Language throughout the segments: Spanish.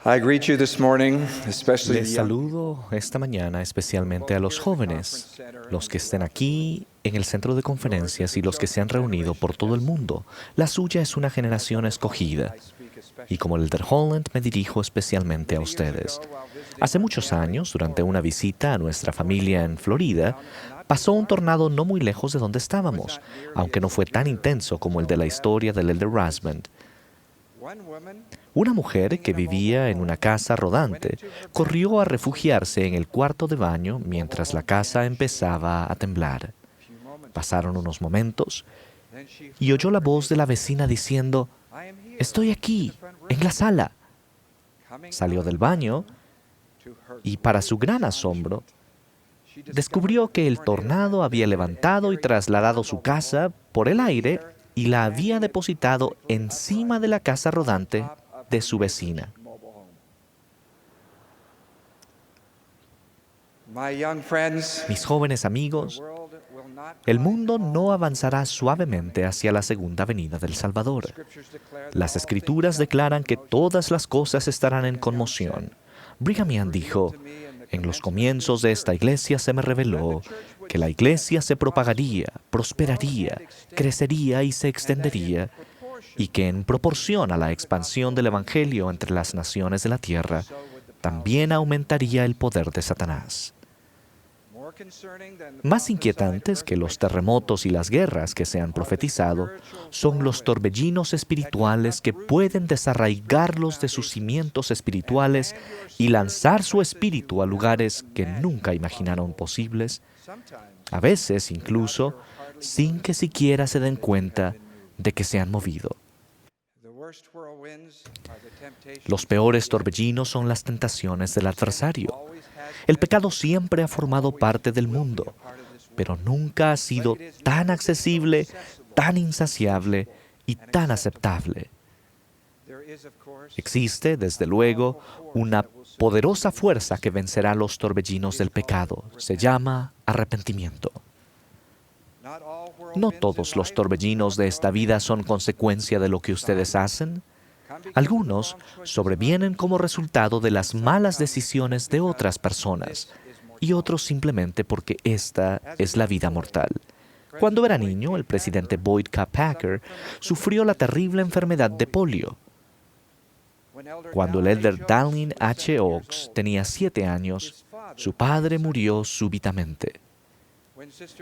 I greet you this morning, especially Les the young saludo esta mañana especialmente a los jóvenes, los que estén aquí en el centro de conferencias y los que se han reunido por todo el mundo. La suya es una generación escogida. Y como el Elder Holland me dirijo especialmente a ustedes. Hace muchos años, durante una visita a nuestra familia en Florida, pasó un tornado no muy lejos de donde estábamos, aunque no fue tan intenso como el de la historia del Elder Rasband. Una mujer que vivía en una casa rodante corrió a refugiarse en el cuarto de baño mientras la casa empezaba a temblar. Pasaron unos momentos y oyó la voz de la vecina diciendo: «Estoy aquí, en la sala». Salió del baño y, para su gran asombro, descubrió que el tornado había levantado y trasladado su casa por el aire y la había depositado encima de la casa rodante de su vecina. Mis jóvenes amigos, el mundo no avanzará suavemente hacia la segunda venida del Salvador. Las Escrituras declaran que todas las cosas estarán en conmoción. Brigham Young dijo: «En los comienzos de esta iglesia se me reveló que la iglesia se propagaría, prosperaría, crecería y se extendería, y que en proporción a la expansión del Evangelio entre las naciones de la tierra, también aumentaría el poder de Satanás». Más inquietantes que los terremotos y las guerras que se han profetizado son los torbellinos espirituales que pueden desarraigarlos de sus cimientos espirituales y lanzar su espíritu a lugares que nunca imaginaron posibles, a veces incluso sin que siquiera se den cuenta de que se han movido. Los peores torbellinos son las tentaciones del adversario. El pecado siempre ha formado parte del mundo, pero nunca ha sido tan accesible, tan insaciable y tan aceptable. Existe, desde luego, una poderosa fuerza que vencerá los torbellinos del pecado. Se llama arrepentimiento. No todos los torbellinos de esta vida son consecuencia de lo que ustedes hacen. Algunos sobrevienen como resultado de las malas decisiones de otras personas y otros simplemente porque esta es la vida mortal. Cuando era niño, el presidente Boyd K. Packer sufrió la terrible enfermedad de polio. Cuando el elder Dallin H. Oaks tenía 7 años, su padre murió súbitamente.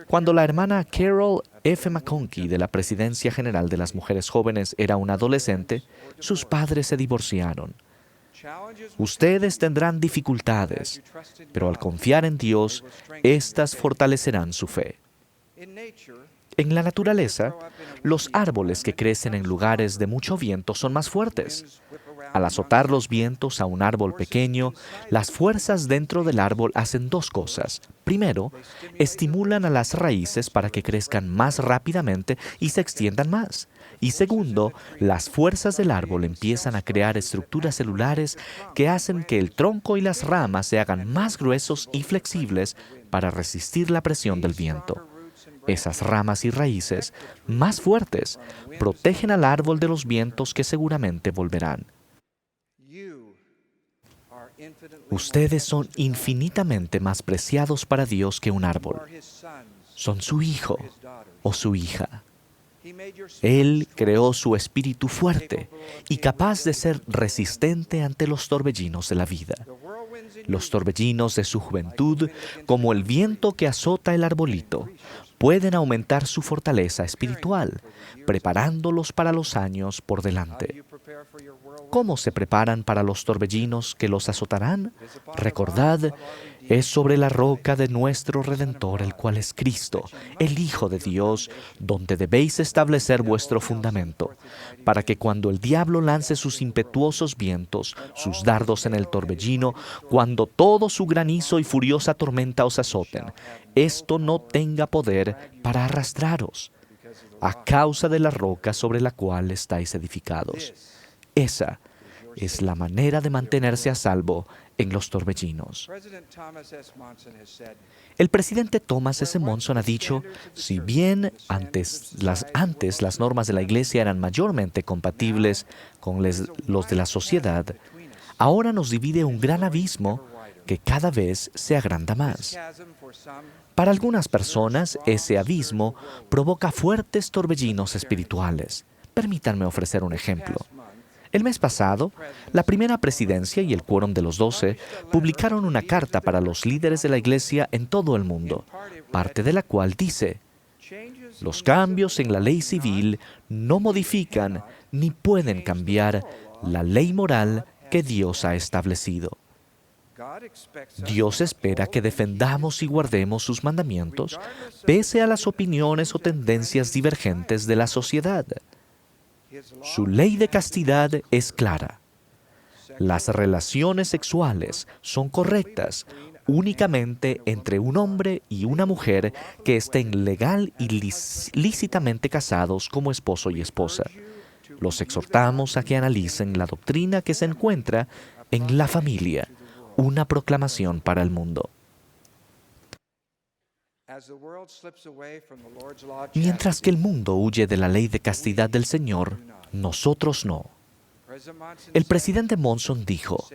Cuando la hermana Carol F. McConkie de la Presidencia General de las Mujeres Jóvenes era una adolescente, sus padres se divorciaron. Ustedes tendrán dificultades, pero al confiar en Dios, éstas fortalecerán su fe. En la naturaleza, los árboles que crecen en lugares de mucho viento son más fuertes. Al azotar los vientos a un árbol pequeño, las fuerzas dentro del árbol hacen 2 cosas. Primero, estimulan a las raíces para que crezcan más rápidamente y se extiendan más. Y segundo, las fuerzas del árbol empiezan a crear estructuras celulares que hacen que el tronco y las ramas se hagan más gruesos y flexibles para resistir la presión del viento. Esas ramas y raíces, más fuertes, protegen al árbol de los vientos que seguramente volverán. Ustedes son infinitamente más preciados para Dios que un árbol. Son su hijo o su hija. Él creó su espíritu fuerte y capaz de ser resistente ante los torbellinos de la vida. Los torbellinos de su juventud, como el viento que azota el arbolito, pueden aumentar su fortaleza espiritual, preparándolos para los años por delante. ¿Cómo se preparan para los torbellinos que los azotarán? Recordad, es sobre la roca de nuestro Redentor, el cual es Cristo, el Hijo de Dios, donde debéis establecer vuestro fundamento, para que cuando el diablo lance sus impetuosos vientos, sus dardos en el torbellino, cuando todo su granizo y furiosa tormenta os azoten, esto no tenga poder para arrastraros, a causa de la roca sobre la cual estáis edificados. Esa es la manera de mantenerse a salvo en los torbellinos. El presidente Thomas S. Monson ha dicho: si bien antes las normas de la Iglesia eran mayormente compatibles con los de la sociedad, ahora nos divide un gran abismo que cada vez se agranda más. Para algunas personas, ese abismo provoca fuertes torbellinos espirituales. Permítanme ofrecer un ejemplo. El mes pasado, la primera presidencia y el Quórum de los 12 publicaron una carta para los líderes de la Iglesia en todo el mundo, parte de la cual dice: los cambios en la ley civil no modifican ni pueden cambiar la ley moral que Dios ha establecido. Dios espera que defendamos y guardemos sus mandamientos pese a las opiniones o tendencias divergentes de la sociedad. Su ley de castidad es clara. Las relaciones sexuales son correctas únicamente entre un hombre y una mujer que estén legal y lícitamente casados como esposo y esposa. Los exhortamos a que analicen la doctrina que se encuentra en la familia, una proclamación para el mundo. Mientras que el mundo huye de la ley de castidad del Señor, nosotros no. El presidente Monson dijo: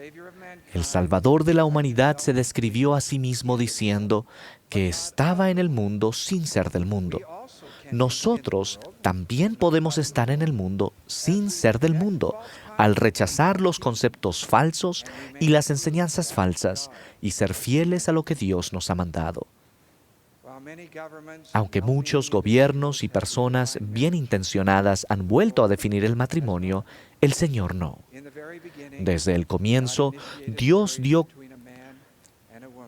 el Salvador de la humanidad se describió a sí mismo diciendo que estaba en el mundo sin ser del mundo. Nosotros también podemos estar en el mundo sin ser del mundo, al rechazar los conceptos falsos y las enseñanzas falsas y ser fieles a lo que Dios nos ha mandado. Aunque muchos gobiernos y personas bien intencionadas han vuelto a definir el matrimonio, el Señor no. Desde el comienzo, Dios dio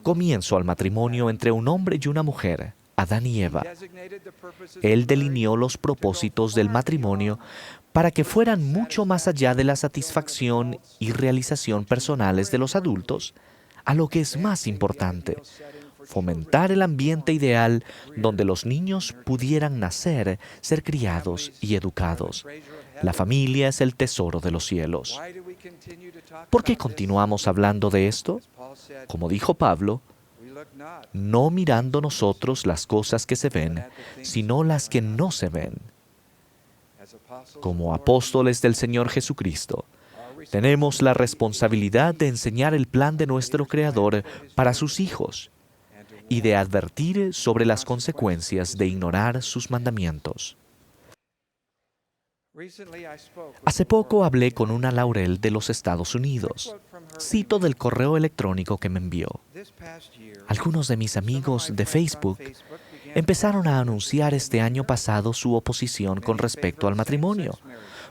comienzo al matrimonio entre un hombre y una mujer, Adán y Eva. Él delineó los propósitos del matrimonio para que fueran mucho más allá de la satisfacción y realización personales de los adultos, a lo que es más importante: fomentar el ambiente ideal donde los niños pudieran nacer, ser criados y educados. La familia es el tesoro de los cielos. ¿Por qué continuamos hablando de esto? Como dijo Pablo, no mirando nosotros las cosas que se ven, sino las que no se ven. Como apóstoles del Señor Jesucristo, tenemos la responsabilidad de enseñar el plan de nuestro Creador para sus hijos y de advertir sobre las consecuencias de ignorar sus mandamientos. Hace poco hablé con una Laurel de los Estados Unidos. Cito del correo electrónico que me envió. Algunos de mis amigos de Facebook empezaron a anunciar este año pasado su oposición con respecto al matrimonio.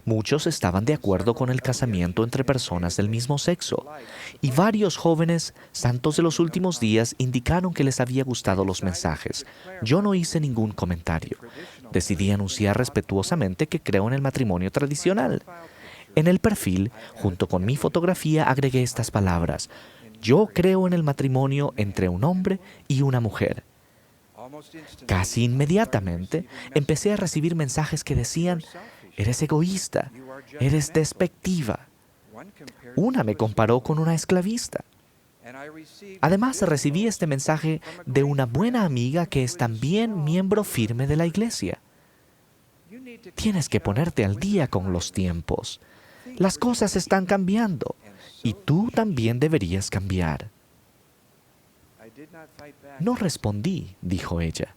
Muchos estaban de acuerdo con el casamiento entre personas del mismo sexo, y varios jóvenes santos de los últimos días indicaron que les había gustado los mensajes. Yo no hice ningún comentario. Decidí anunciar respetuosamente que creo en el matrimonio tradicional. En el perfil, junto con mi fotografía, agregué estas palabras: yo creo en el matrimonio entre un hombre y una mujer. Casi inmediatamente empecé a recibir mensajes que decían: eres egoísta, eres despectiva. Una me comparó con una esclavista. Además, recibí este mensaje de una buena amiga que es también miembro firme de la iglesia. Tienes que ponerte al día con los tiempos. Las cosas están cambiando y tú también deberías cambiar. No respondí, dijo ella,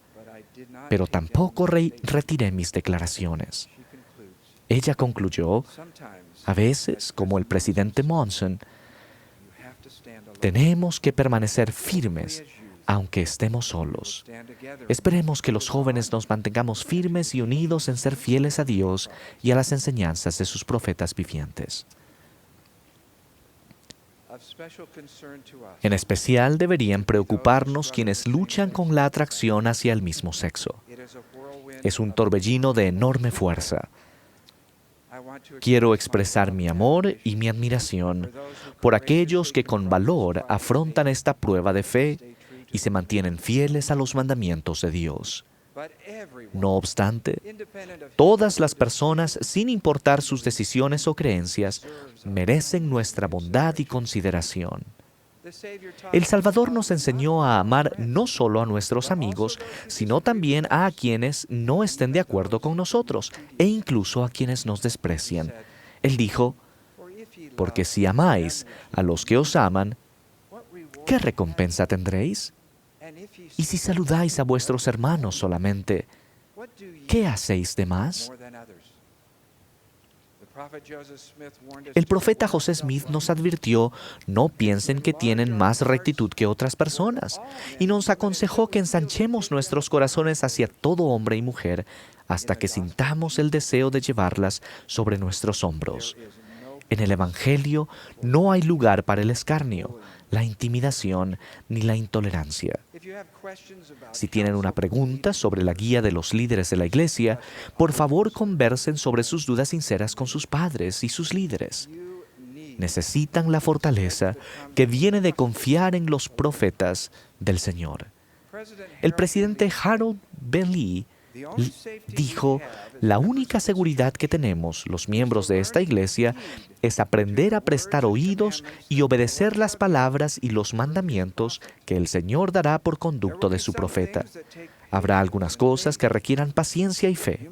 pero tampoco retiré mis declaraciones. Ella concluyó: a veces, como el presidente Monson, tenemos que permanecer firmes aunque estemos solos. Esperemos que los jóvenes nos mantengamos firmes y unidos en ser fieles a Dios y a las enseñanzas de sus profetas vivientes. En especial deberían preocuparnos quienes luchan con la atracción hacia el mismo sexo. Es un torbellino de enorme fuerza. Quiero expresar mi amor y mi admiración por aquellos que con valor afrontan esta prueba de fe y se mantienen fieles a los mandamientos de Dios. No obstante, todas las personas, sin importar sus decisiones o creencias, merecen nuestra bondad y consideración. El Salvador nos enseñó a amar no solo a nuestros amigos, sino también a quienes no estén de acuerdo con nosotros, e incluso a quienes nos desprecian. Él dijo: Porque si amáis a los que os aman, ¿qué recompensa tendréis? Y si saludáis a vuestros hermanos solamente, ¿qué hacéis de más? El profeta José Smith nos advirtió, no piensen que tienen más rectitud que otras personas, y nos aconsejó que ensanchemos nuestros corazones hacia todo hombre y mujer hasta que sintamos el deseo de llevarlas sobre nuestros hombros. En el Evangelio no hay lugar para el escarnio, la intimidación ni la intolerancia. Si tienen una pregunta sobre la guía de los líderes de la iglesia, por favor conversen sobre sus dudas sinceras con sus padres y sus líderes. Necesitan la fortaleza que viene de confiar en los profetas del Señor. El presidente Harold B. Lee dijo, la única seguridad que tenemos los miembros de esta iglesia es aprender a prestar oídos y obedecer las palabras y los mandamientos que el Señor dará por conducto de su profeta. Habrá algunas cosas que requieran paciencia y fe.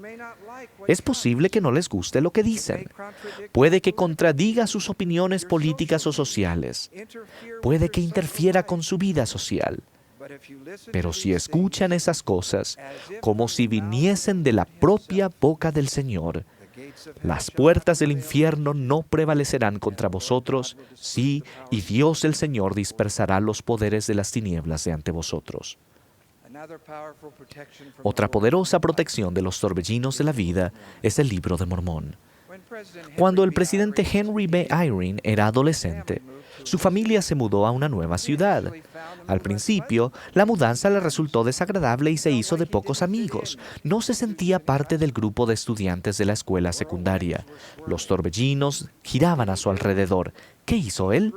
Es posible que no les guste lo que dicen. Puede que contradiga sus opiniones políticas o sociales. Puede que interfiera con su vida social. Pero si escuchan esas cosas como si viniesen de la propia boca del Señor, las puertas del infierno no prevalecerán contra vosotros, sí, y Dios el Señor dispersará los poderes de las tinieblas de ante vosotros. Otra poderosa protección de los torbellinos de la vida es el Libro de Mormón. Cuando el presidente Henry B. Eyring era adolescente, su familia se mudó a una nueva ciudad. Al principio, la mudanza le resultó desagradable y se hizo de pocos amigos. No se sentía parte del grupo de estudiantes de la escuela secundaria. Los torbellinos giraban a su alrededor. ¿Qué hizo él?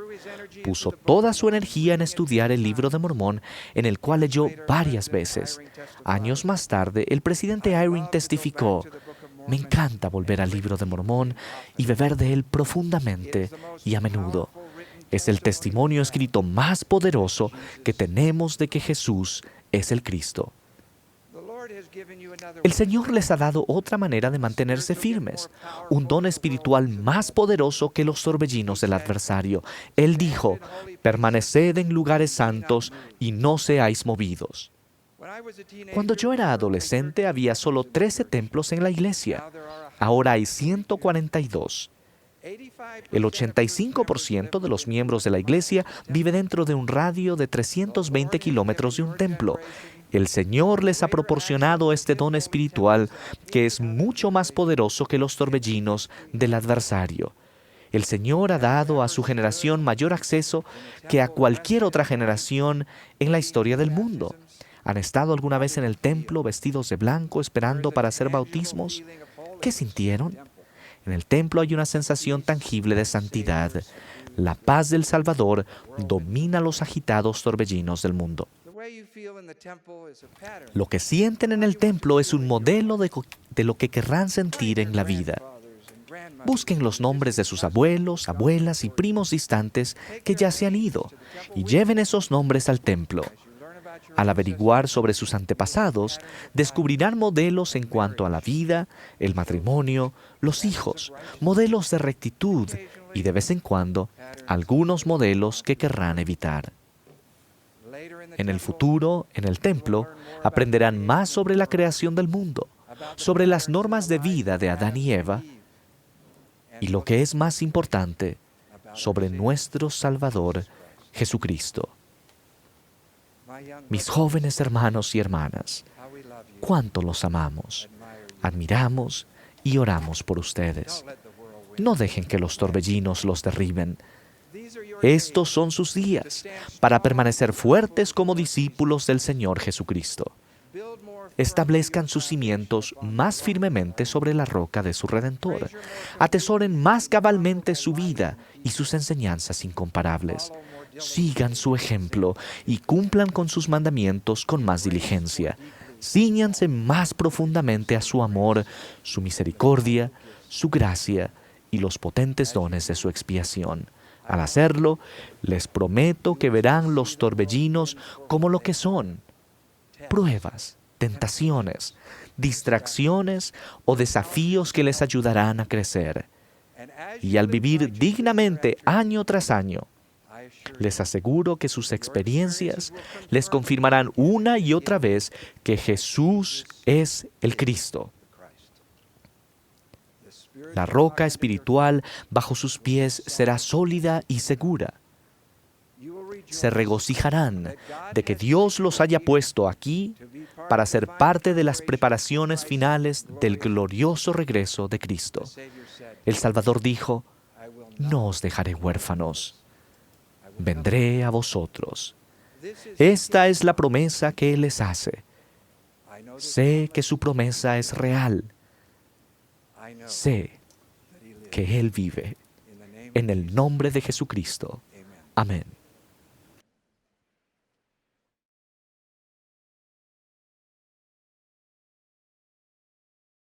Puso toda su energía en estudiar el Libro de Mormón, en el cual leyó varias veces. Años más tarde, el presidente Eyring testificó, me encanta volver al Libro de Mormón y beber de él profundamente y a menudo. Es el testimonio escrito más poderoso que tenemos de que Jesús es el Cristo. El Señor les ha dado otra manera de mantenerse firmes, un don espiritual más poderoso que los torbellinos del adversario. Él dijo, permaneced en lugares santos y no seáis movidos. Cuando yo era adolescente había solo 13 templos en la iglesia. Ahora hay 142. El 85% de los miembros de la iglesia vive dentro de un radio de 320 kilómetros de un templo. El Señor les ha proporcionado este don espiritual que es mucho más poderoso que los torbellinos del adversario. El Señor ha dado a su generación mayor acceso que a cualquier otra generación en la historia del mundo. ¿Han estado alguna vez en el templo vestidos de blanco esperando para hacer bautismos? ¿Qué sintieron? En el templo hay una sensación tangible de santidad. La paz del Salvador domina los agitados torbellinos del mundo. Lo que sienten en el templo es un modelo de lo que querrán sentir en la vida. Busquen los nombres de sus abuelos, abuelas y primos distantes que ya se han ido y lleven esos nombres al templo. Al averiguar sobre sus antepasados, descubrirán modelos en cuanto a la vida, el matrimonio, los hijos, modelos de rectitud y de vez en cuando, algunos modelos que querrán evitar. En el futuro, en el templo, aprenderán más sobre la creación del mundo, sobre las normas de vida de Adán y Eva, y lo que es más importante, sobre nuestro Salvador, Jesucristo. Mis jóvenes hermanos y hermanas, cuánto los amamos, admiramos y oramos por ustedes. No dejen que los torbellinos los derriben. Estos son sus días para permanecer fuertes como discípulos del Señor Jesucristo. Establezcan sus cimientos más firmemente sobre la roca de su Redentor. Atesoren más cabalmente su vida y sus enseñanzas incomparables. Sigan su ejemplo y cumplan con sus mandamientos con más diligencia. Cíñanse más profundamente a su amor, su misericordia, su gracia y los potentes dones de su expiación. Al hacerlo, les prometo que verán los torbellinos como lo que son: pruebas, tentaciones, distracciones o desafíos que les ayudarán a crecer. Y al vivir dignamente año tras año, les aseguro que sus experiencias les confirmarán una y otra vez que Jesús es el Cristo. La roca espiritual bajo sus pies será sólida y segura. Se regocijarán de que Dios los haya puesto aquí para ser parte de las preparaciones finales del glorioso regreso de Cristo. El Salvador dijo: no os dejaré huérfanos, vendré a vosotros. Esta es la promesa que Él les hace. Sé que su promesa es real. Sé que Él vive. En el nombre de Jesucristo. Amén.